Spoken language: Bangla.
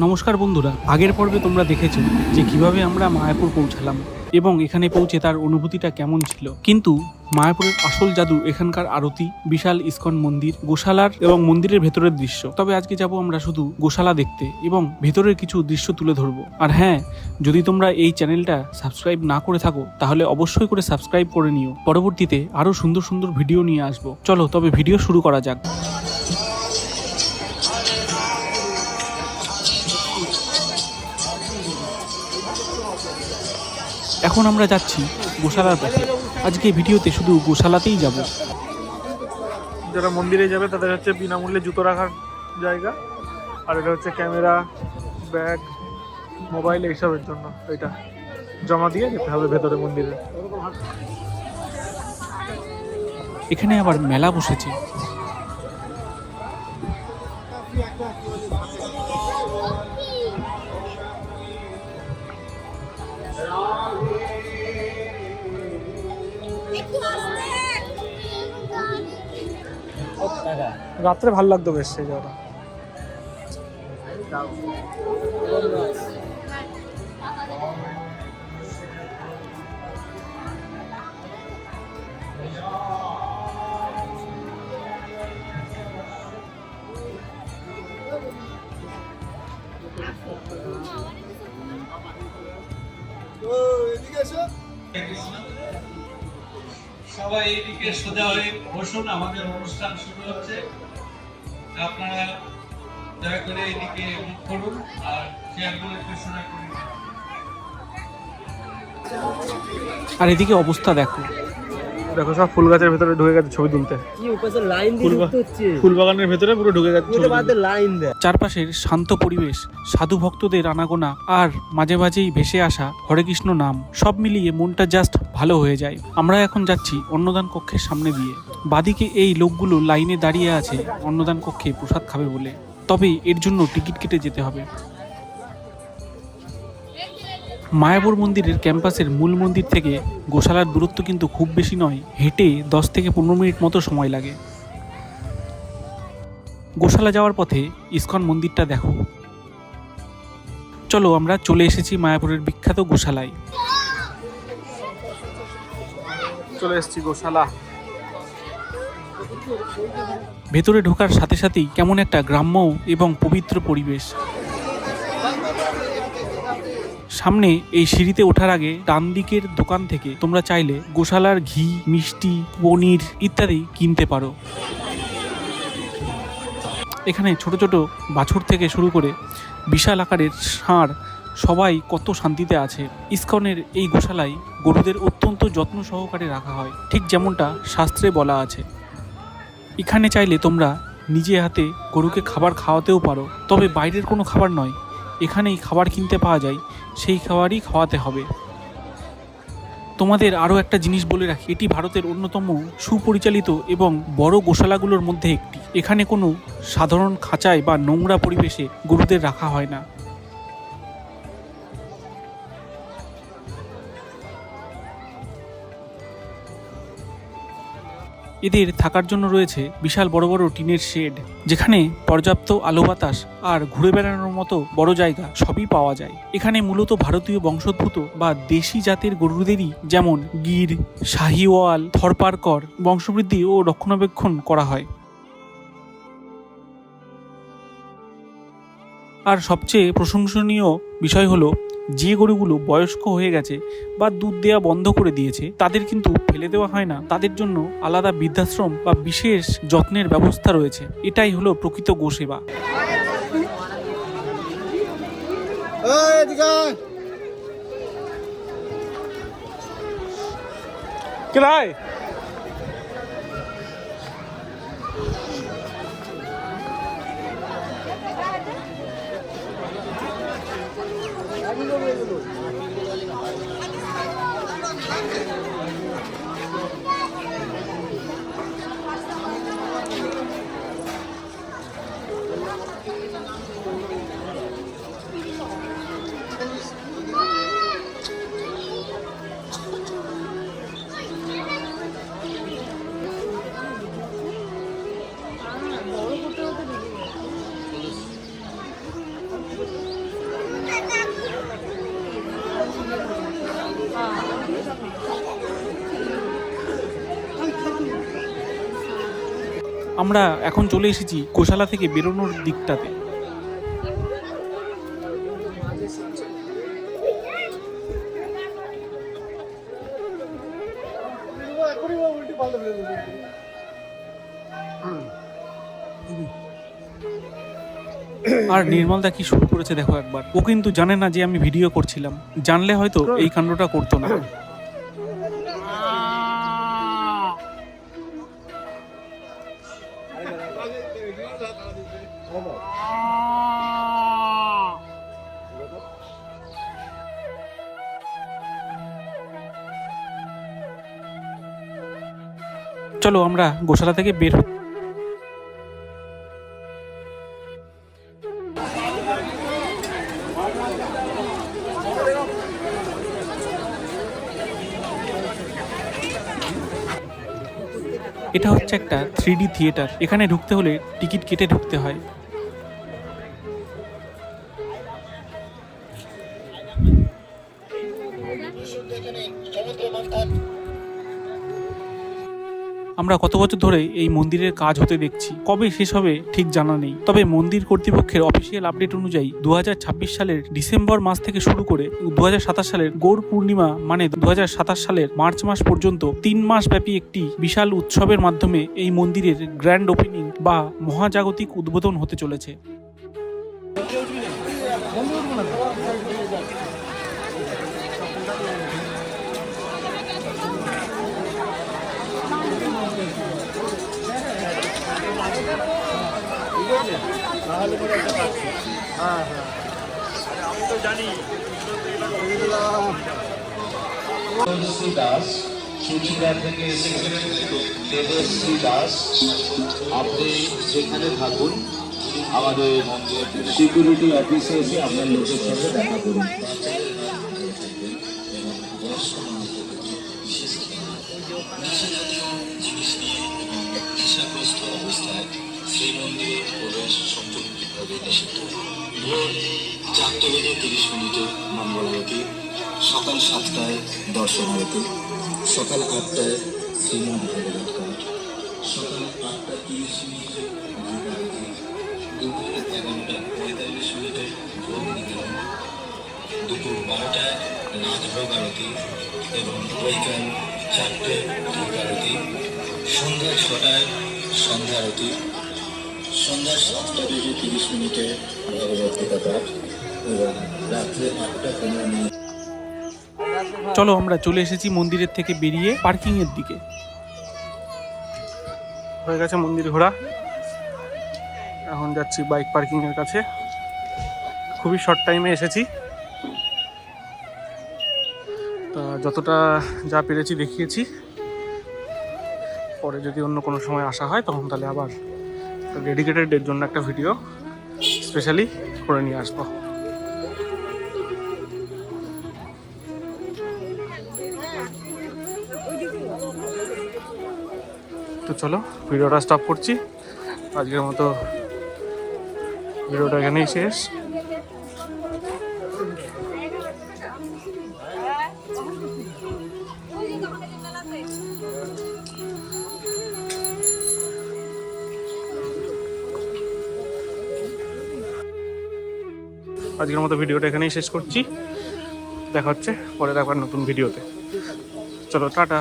নমস্কার বন্ধুরা, আগের পর্বে তোমরা দেখেছো যে কিভাবে আমরা মায়াপুর পৌঁছালাম এবং এখানে পৌঁছে তার অনুভূতিটা কেমন ছিল। কিন্তু মায়াপুরের আসল জাদু এখানকার আরতি, বিশাল ইস্কন মন্দির, গোশালার এবং মন্দিরের ভেতরের দৃশ্য। তবে আজকে যাব আমরা শুধু গোশালা দেখতে এবং ভেতরের কিছু দৃশ্য তুলে ধরবো। আর হ্যাঁ, যদি তোমরা এই চ্যানেলটা সাবস্ক্রাইব না করে থাকো তাহলে অবশ্যই করে সাবস্ক্রাইব করে নিও। পরবর্তীতে আরো সুন্দর সুন্দর ভিডিও নিয়ে আসবো। চলো তবে ভিডিও শুরু করা যাক। এখন আমরা যাচ্ছি গোশালার পথে। আজকে ভিডিওতে শুধু গোশালাতেই যাব। যারা মন্দিরে যাবে তাদের হচ্ছে বিনামূল্যে জুতো রাখার জায়গা, আর এটা হচ্ছে ক্যামেরা, ব্যাগ, মোবাইল এইসবের জন্য এটা জমা দিয়ে যেতে হবে ভেতরে মন্দিরে। এখানে আবার মেলা বসেছে। রাত্রে ভালো লাগতো বেশ সেই জায়গাটা। সবাই এইদিকে সোজা হয়ে বসুন, আমাদের অনুষ্ঠান শুরু হচ্ছে। আপনারা দয়া করে এইদিকে মুখ করুন আর চেয়ারগুলো একটু সোজা করুন। আর এদিকে অবস্থা দেখো, দেখো সব ফুল গাছের ভেতরে ঢুকে গেছে ছবি তুলতে। ফুল বাগানের ভেতরে পুরো ঢুকে গেছে। চারপাশের শান্ত পরিবেশ, সাধু ভক্তদের আনাগোনা আর মাঝে মাঝেই ভেসে আসা হরে কৃষ্ণ নাম, সব মিলিয়ে মনটা জাস্ট ভালো হয়ে যায়। আমরা এখন যাচ্ছি অন্নদান কক্ষের সামনে দিয়ে। বাদিকে এই লোকগুলো লাইনে দাঁড়িয়ে আছে অন্নদান কক্ষে প্রসাদ খাবে বলে, তবে এর জন্য টিকিট কেটে যেতে হবে। মায়াপুর মন্দিরের ক্যাম্পাসের মূল মন্দির থেকে গোশালার দূরত্ব কিন্তু খুব বেশি নয়, হেঁটে 10 থেকে 15 মিনিট মতো সময় লাগে। গোশালা যাওয়ার পথে ইস্কন মন্দিরটা দেখো। চলো আমরা চলে এসেছি মায়াপুরের বিখ্যাত গোশালায়। চলে এসেছি গোশালা। ভেতরে ঢোকার সাথে সাথেই কেমন একটা গ্রাম্য এবং পবিত্র পরিবেশ। সামনে এই সিঁড়িতে ওঠার আগে ডান দিকের দোকান থেকে তোমরা চাইলে গোশালার ঘি, মিষ্টি, পনির ইত্যাদি কিনতে পারো। এখানে ছোট ছোট বাছুর থেকে শুরু করে বিশাল আকারের ষাঁড় সবাই কত শান্তিতে আছে। ইস্কনের এই গোশালায় গরুদের অত্যন্ত যত্ন সহকারে রাখা হয়, ঠিক যেমনটা শাস্ত্রে বলা আছে। এখানে চাইলে তোমরা নিজে হাতে গরুকে খাবার খাওয়াতেও পারো, তবে বাইরের কোনো খাবার নয়, এখানেই খাবার কিনতে পাওয়া যায়, সেই খাবারই খাওয়াতে হবে। তোমাদের আরও একটা জিনিস বলে রাখি, এটি ভারতের অন্যতম সুপরিচালিত এবং বড় গোশালাগুলোর মধ্যে একটি। এখানে কোনো সাধারণ খাঁচায় বা নোংরা পরিবেশে গরুদের রাখা হয় না। এদের থাকার জন্য রয়েছে বিশাল বড় বড় টিনের শেড, যেখানে পর্যাপ্ত আলো বাতাস আর ঘুরে বেড়ানোর মতো বড় জায়গা সবই পাওয়া যায়। এখানে মূলত ভারতীয় বংশোদ্ভূত বা দেশি জাতের গরুদেরই, যেমন গির, শাহিওয়াল, থরপারকর বংশবৃদ্ধি ও রক্ষণাবেক্ষণ করা হয়। আর সবচেয়ে প্রশংসনীয় বিষয় হলো, যে গরুগুলো বয়স্ক হয়ে গেছে বা দুধ দেওয়া বন্ধ করে দিয়েছে তাদের কিন্তু ফেলে দেওয়া হয় না, তাদের জন্য আলাদা বৃদ্ধাশ্রম বা বিশেষ যত্নের ব্যবস্থা রয়েছে। এটাই হলো প্রকৃত গোসেবা। আমরা এখন চলে এসেছি গোশালা থেকে বেরোনোর দিকটাতে। আর নির্মলদা কি শুরু করেছে দেখো একবার। ও কিন্তু জানে না যে আমি ভিডিও করছিলাম, জানলে হয়তো এই কাণ্ডটা করতো না। চলো আমরা গোশালা থেকে বের হই। এটা হচ্ছে একটা 3D থিয়েটার। এখানে ঢুকতে হলে টিকিট কেটে ঢুকতে হয়। আমরা কত বছর ধরে এই মন্দিরের কাজ হতে দেখছি, কবে শেষ হবে ঠিক জানা নেই। তবে মন্দির কর্তৃপক্ষের অফিসিয়াল আপডেট অনুযায়ী 2026 সালের ডিসেম্বর মাস থেকে শুরু করে 2027 সালের গৌর পূর্ণিমা মানে 2027 সালের মার্চ মাস পর্যন্ত 3 মাস ব্যাপী একটি বিশাল উৎসবের মাধ্যমে এই মন্দিরের গ্র্যান্ড ওপেনিং বা মহাজাগতিক উদ্বোধন হতে চলেছে। দেবশ্রী দাস সুচিদার থেকে এসেছেন। দেবশ্রী দাস, আপনি সেখানে থাকুন, আমাদের সিকিউরিটি অফিসে এসে আপনার লোকের সঙ্গে দেখা করুন। অবস্থায় শ্রীমন্দিরে প্রবেশ সম্পূর্ণভাবে নিষিদ্ধ। ভোর 4:30 মঙ্গল আরতি, সকাল 7টায় দর্শন আরতি, সকাল 8টায় শ্রীমন্দিরের ঘাট, সকাল 8:30 আরতি, দুপুর 11:45 ভোগ নিবেদন, দুপুর 12টায় নাথ ভোগ আরতি এবং বৈকাল 4টে ভোগ আরতি, সন্ধ্যা 6টায় সন্ধ্যা আরতি, সন্ধ্যা 7:30 ভগবদ্গীতা পাঠ এবং রাত্রে 8:15। চলো আমরা চলে এসেছি মন্দিরের থেকে বেরিয়ে পার্কিং এর দিকে। হয়ে গেছে মন্দির ঘোরা, এখন যাচ্ছি বাইক পার্কিং এর কাছে। খুবই শর্ট টাইমে এসেছি, তা যতটা যা পেরেছি দেখিয়েছি। পরে যদি অন্য কোনো সময় আসা হয় তখন তাহলে আবার ডেডিকেটেড এর জন্য একটা ভিডিও স্পেশালি করে নিয়ে আসবো। তো চলো ভিডিওটা স্টপ করছি। আজকের মতো ভিডিওটা এখানেই শেষ। আজকের মতো ভিডিওটা এখানেই শেষ করছি। দেখা হচ্ছে পরের একবার নতুন ভিডিওতে। চলো টাটা।